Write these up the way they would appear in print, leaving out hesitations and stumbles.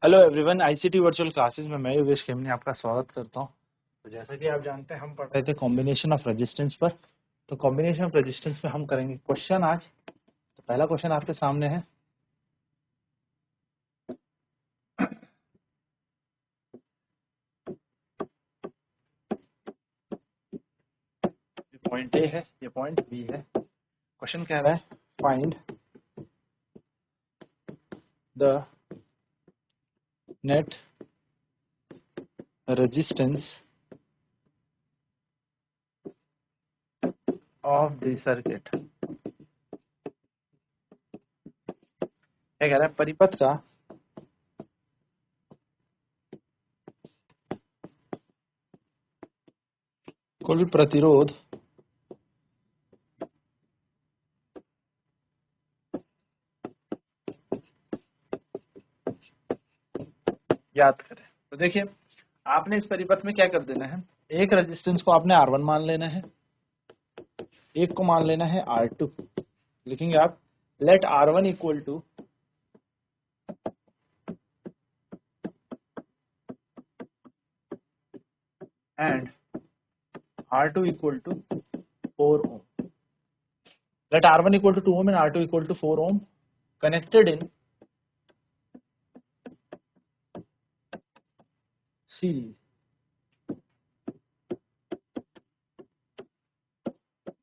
Hello everyone, ICT virtual classes में मैं योगेश खेमनी आपका स्वागत करता हूं। तो जैसा कि आप जानते हैं हम पढ़ रहे थे कॉम्बिनेशन ऑफ रेजिस्टेंस पर। तो कॉम्बिनेशन ऑफ रेजिस्टेंस में हम करेंगे क्वेश्चन आज। तो पहला क्वेश्चन आपके सामने है, ये पॉइंट ए है, ये पॉइंट बी है। क्वेश्चन कह रहा है find the net resistance of the circuit. क्या कह रहा है, परिपथ का कुल प्रतिरोध याद करें। तो देखिए, आपने इस परिपथ में क्या कर देना है, एक रेजिस्टेंस को आपने R1 मान लेना है, एक को मान लेना है R2। लिखेंगे आप let R1 equal to and R2 equal to 4 ohm. Let R1 equal to 2 ohm and R2 equal to 4 ohm connected in series.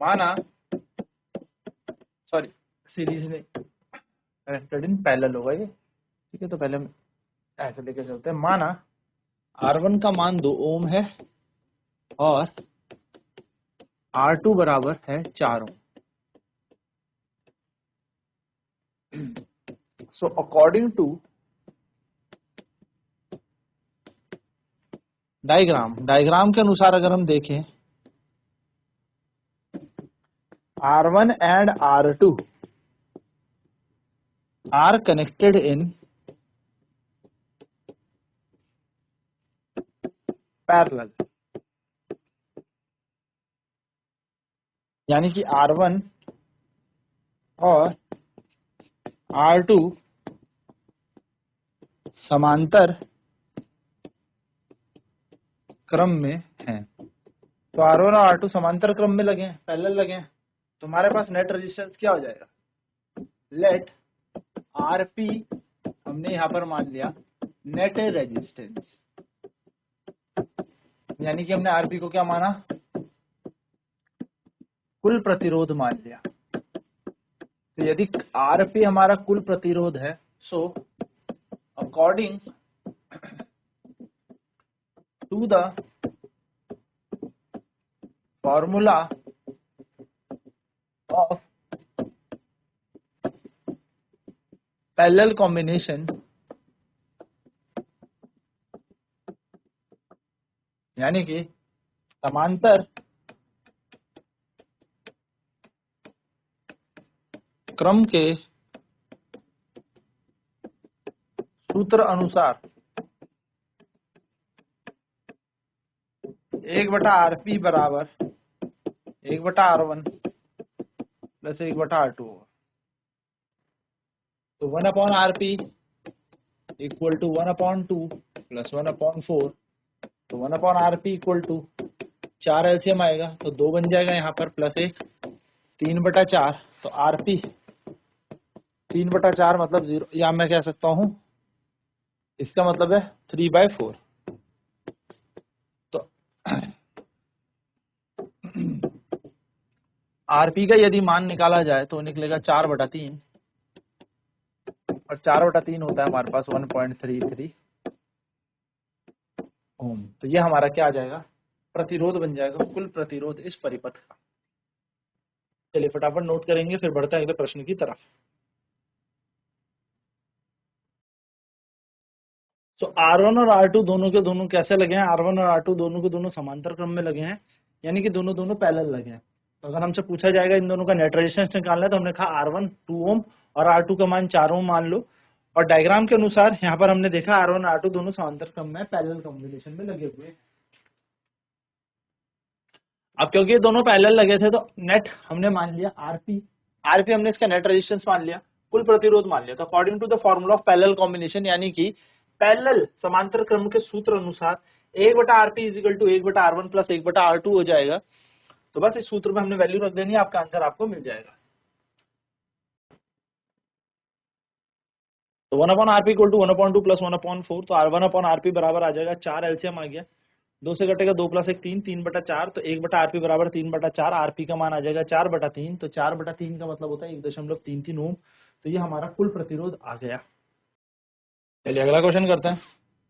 माना, सॉरी सीरीज नहीं, कनेक्टेड इन पैरेलल होगा ये, ठीक है। तो पहले हम ऐसे लेके चलते हैं। माना R1 का मान 2 ओम है और R2 बराबर है 4 ओम। सो अकॉर्डिंग टू डायग्राम के अनुसार अगर हम देखें, R1 and R2 are connected in parallel, यानी कि R1 और R2 समांतर क्रम में हैं। तो R1 और R2 समांतर क्रम में लगे हैं, पैरेलल लगे हैं। तो हमारे पास नेट रेजिस्टेंस क्या हो जाएगा, लेट RP हमने यहां पर मान लिया नेट रेजिस्टेंस, यानी कि हमने RP को क्या माना, कुल प्रतिरोध मान लिया। तो यदि RP हमारा कुल प्रतिरोध है, so according to the formula of parallel combination, यानी कि समांतर क्रम के सूत्र अनुसार 1/RP बराबर 1/R1 प्लस 1/R2 होगा। तो 1/RP इक्वल टू 1/2 प्लस 1/4। तो 1/RP इक्वल टू 4 एलसीएम आएगा तो 2 बन जाएगा यहाँ पर, प्लस 1 3/4। तो RP 3/4 मतलब 0, या मैं कह सकता हूँ इसका मतलब है 3/4। तो RP का यदि मान निकाला जाए तो निकलेगा 4/3, और 4/3 होता है हमारे पास 1.33 ओम। तो ये हमारा क्या आ जाएगा, प्रतिरोध बन जाएगा, कुल प्रतिरोध इस परिपथ का। चलिए फटाफट नोट करेंगे, फिर बढ़ते हैं अगले प्रश्न की तरफ। तो R1 और R2 दोनों के दोनों कैसे लगे हैं, R1 और R2 दोनों के दोनों समांतर क्रम में लगे हैं, यानी कि दोनों दोनों पैरेलल लगे हैं। तो अगर हमसे पूछा जाएगा इन दोनों का नेट रेजिस्टेंस निकालना है, तो हमने कहा R1 2 ओम और R2 का मान 4 ओम मान लो। और डायग्राम के अनुसार यहाँ पर हमने देखा R1 और R2 दोनों समांतर क्रम में पैरेलल कॉम्बिनेशन में लगे हुए। अब क्योंकि ये दोनों पैरेलल लगे थे, तो नेट हमने मान लिया RP हमने इसका नेट रेजिस्टेंस मान लिया, कुल प्रतिरोध मान लिया। तो according to the formula of parallel combination, यानी कि पैरेलल समांतर क्रम के सूत्र अनुसार 1/rp is equal to 1/r1 plus 1/r2 हो जाएगा। तो बस इस सूत्र में हमने वैल्यू रख देनी है, आपका आंसर आपको मिल जाएगा। तो 1/rp इक्वल टू 1/2 प्लस 1/4, तो 1/rp बराबर आ जाएगा 4, एलसीएम आ गया, 2 से कटेगा 2 प्लस 1 3, 3/4, तो 1/rp बराबर 3/4, rp का मान आ जाएगा 4/3, तो 4/3 का मतलब होता है 1.33 ओम। तो ये हमारा कुल प्रतिरोध आ गया। चलिए अगला क्वेश्चन करते हैं।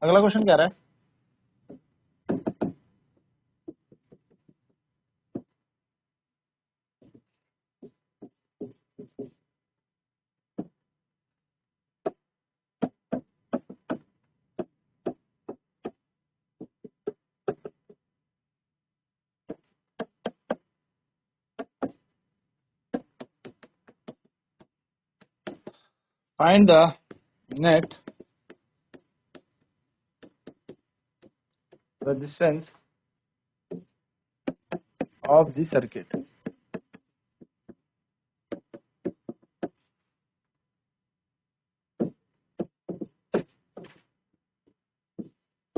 अगला क्वेश्चन क्या रहा है, find the net resistance of the circuit.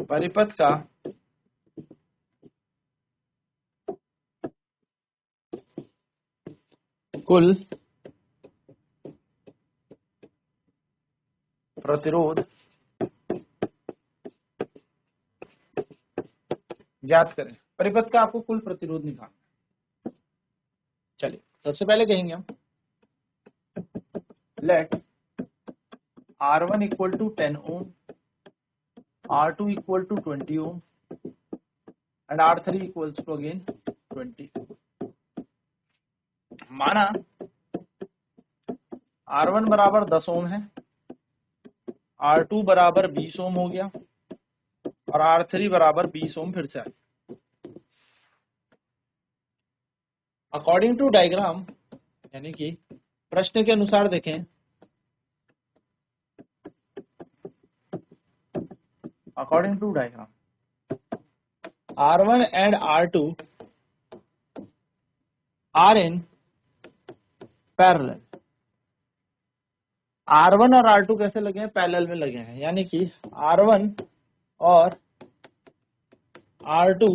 परिपथ का कुल प्रतिरोध ज्ञात करें। परिपथ का आपको कुल प्रतिरोध निकालना। चलिए सबसे पहले कहेंगे हम let R1 equal to 10 ohm, R2 equal to 20 ohm and R3 equals to again 20। माना R1 बराबर 10 ओम है, R2 बराबर 20 ओम हो गया और R3 बराबर 20 ओम फिर से आया। अकॉर्डिंग टू डायग्राम यानी कि प्रश्न के अनुसार देखें, according to diagram R1 and R2 are in parallel. R1 और R2 कैसे लगे हैं, पैरेलल में लगे हैं, यानी कि R1 और R2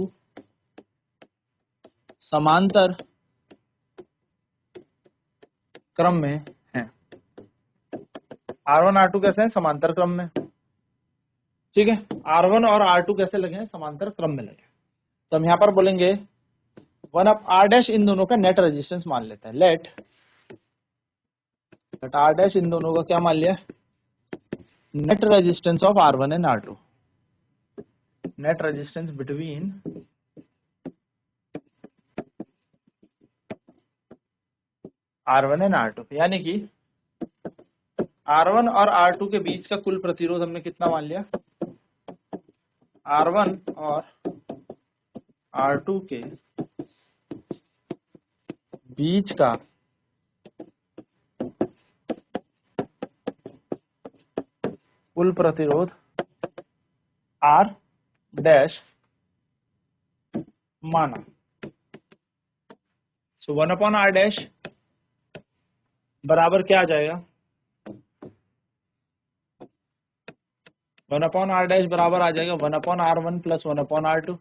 समांतर क्रम में हैं। R1 R2 कैसे हैं, समांतर क्रम में, ठीक है। R1 और R2 कैसे लगे हैं, समांतर क्रम में लगे। तो हम यहाँ पर बोलेंगे 1/r' इन दोनों का नेट रेजिस्टेंस मान लेते हैं। लेट r' इन दोनों का क्या मान लिया, net resistance of R1 and R2, net resistance between R1 and R2, यानी कि R1 और R2 के बीच का कुल प्रतिरोध हमने कितना मान लिया, R1 और R2 के बीच का कुल प्रतिरोध R डैश माना। सो 1/r' बराबर क्या आ जाएगा, 1/r' बराबर आ जाएगा 1/r1 प्लस 1/r2,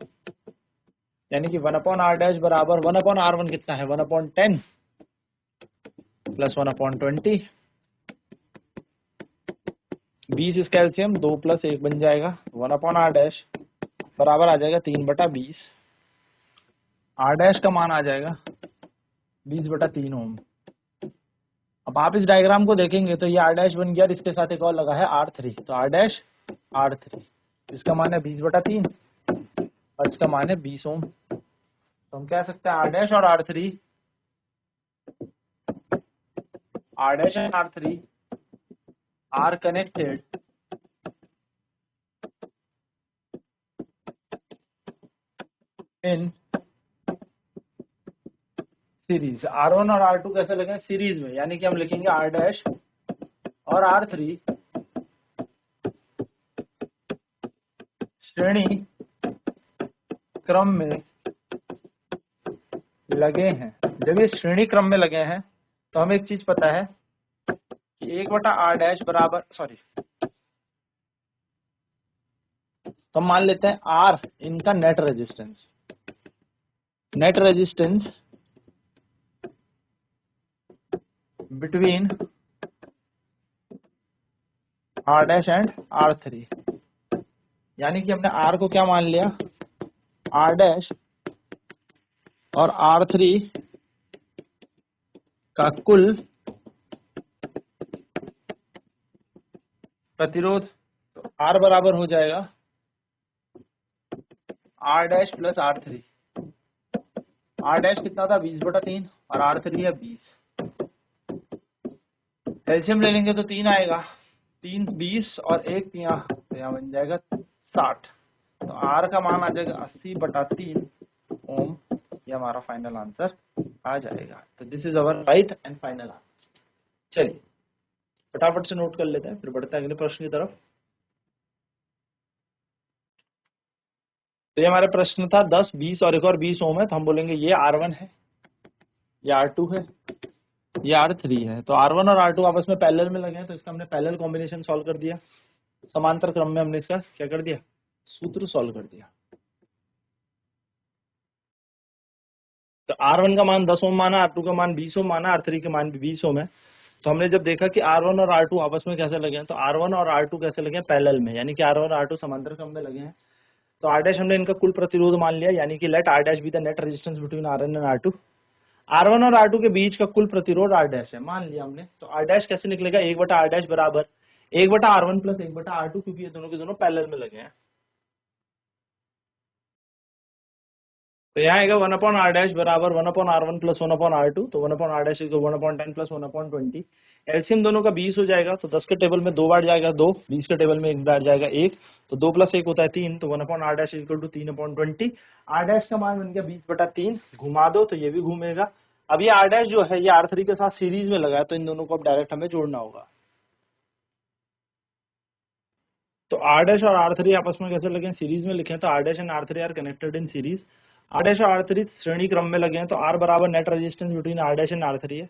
यानी कि 1/r' बराबर 1/r1 कितना है, 1/10 प्लस 1/20, 20 इसका एलसीएम 2 प्लस 1 बन जाएगा, 1/r' बराबर आ जाएगा 3/20, r' का मान आ जाएगा 20/3 ओम। अब आप इस डायग्राम को देखेंगे तो ये r' बन गया और इसके साथ एक और लगा है R3, तो r' R3, इसका मान है 20/3 और इसका मान है 20 ओम। तो हम कह सकते हैं r' और R3 are connected in series. R1 और R2 कैसे लगे, सीरीज में, यानी कि हम लिखेंगे r' और R3 श्रेणी क्रम में लगे हैं। जब ये श्रेणी क्रम में लगे हैं तो हमें एक चीज पता है कि 1/r' बराबर तो हम मान लेते हैं आर इनका net resistance, net resistance between R dash and R three, यानी कि हमने आर को क्या मान लिया, आर डैश और आर थ्री का कुल प्रतिरोध। तो आर बराबर हो जाएगा R dash plus R three. R dash कितना था 20/3 और आर थ्री है 20। एलसीएम ले लेंगे तो 3 आएगा, 3 20 और 1 यहाँ, तो यहाँ बन जाएगा 60। तो आर का मान आ जाएगा 80/3 ओम। ये हमारा फाइनल आंसर आ जाएगा। तो this is our right and final answer. चलिए फटाफट से नोट कर लेते हैं, फिर बढ़ते हैं अगले प्रश्न की तरफ। तो ये हमारा प्रश्न था 10 20 और एक और 20 ओम है, तो हम बोलेंगे ये R1 है, ये R2 है, ये R3 है। तो R1 और R2 आपस में पैरेलल में लगे हैं, तो इसका हमने पैरेलल कॉम्बिनेशन सॉल्व कर दिया। समांतर क्रम में हमने इसका क्या कर दिया, सूत्र सॉल्व कर दिया। तो R1 का मान 10 ओम माना, R2 का मान 20 ओम माना, R3 का मान भी 20 ओम है। तो हमने जब देखा कि R1 और R2 आपस में कैसे लगे हैं, तो R1 और R2 कैसे लगे हैं, पैरेलल में, यानी कि R1 और R2 समांतर क्रम में लगे हैं। तो R डैश हमने इनका कुल प्रतिरोध मान लिया, यानी कि let R dash be the net resistance between R1 and R2। R1 और R2 के बीच का कुल प्रतिरोध R डैश है, मान लिया हमने। तो R डैश कैसे निकलेगा, 1/R डैश बराबर 1/R1 प्लस 1/R2, क्योंकि ये दोनों के दोनों पैरेलल में लगे हैं। तो यहाँ आएगा 1/R डैश बराबर 1/R1 प्लस 1/R2। तो 1/R dash is 1/10 plus 1/20। LCM दोनों का 20 हो जाएगा, तो 10 के टेबल में 2 बार जाएगा 2, 20 के टेबल में 1 बार जाएगा 1, तो 2 + 1 होता है 3। तो 1/R dash is equal to 3/20। R dash का मान बन गया 20/3, घुमा दो तो ये भी घूमेगा। अब ये R डैश जो है ये R3 के साथ सीरीज में लगा है, तो इन दोनों को अब डायरेक्ट हमें जोड़ना होगा। तो R डैश और R3 आपस में कैसे लगे हैं, सीरीज में लिखे हैं। तो R dash and R3 are connected in series. R dash और R3 श्रेणी क्रम में लगे हैं, तो R बराबर net resistance between R dash and R3 है।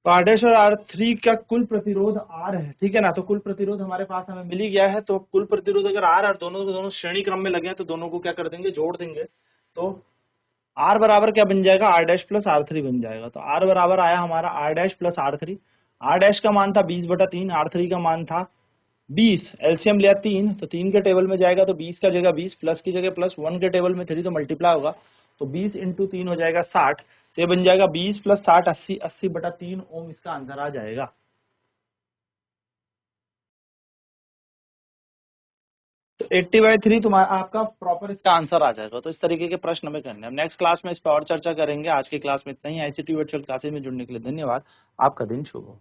तो R डैश और R3 का कुल प्रतिरोध R है, ठीक है ना। तो कुल प्रतिरोध हमारे पास हमें मिल ही गया है। तो कुल प्रतिरोध अगर R और दोनों के दोनों श्रेणी क्रम में लगे हैं, तो दोनों को क्या कर देंगे, जोड़ देंगे। तो R बराबर क्या बन जाएगा, R डैश प्लस R3 बन जाएगा। तो R बराबर आया हमारा R dash plus R3। R dash का मान था 20/3, R3 का मान था 20। एलसीएम लिया 3, तो 3 के टेबल में जाएगा तो 20 का जगह 20, प्लस की जगह प्लस, 1 के टेबल में 3 तो मल्टीप्लाई होगा, तो 20 × 3 हो जाएगा 60। तो ये बन जाएगा 20 + 60 80, 80/3 ओम इसका आंसर आ जाएगा। तो 80/3 तुम्हारा आपका प्रॉपर इसका आंसर आ जाएगा। तो इस तरीके के प्रश्न हमें करने हैं। हम नेक्स्ट क्लास में इस पर और चर्चा करेंगे। आज की क्लास में इतना ही। ICT वर्चुअल क्लासेस में जुड़ने के लिए धन्यवाद। आपका दिन शुभ हो।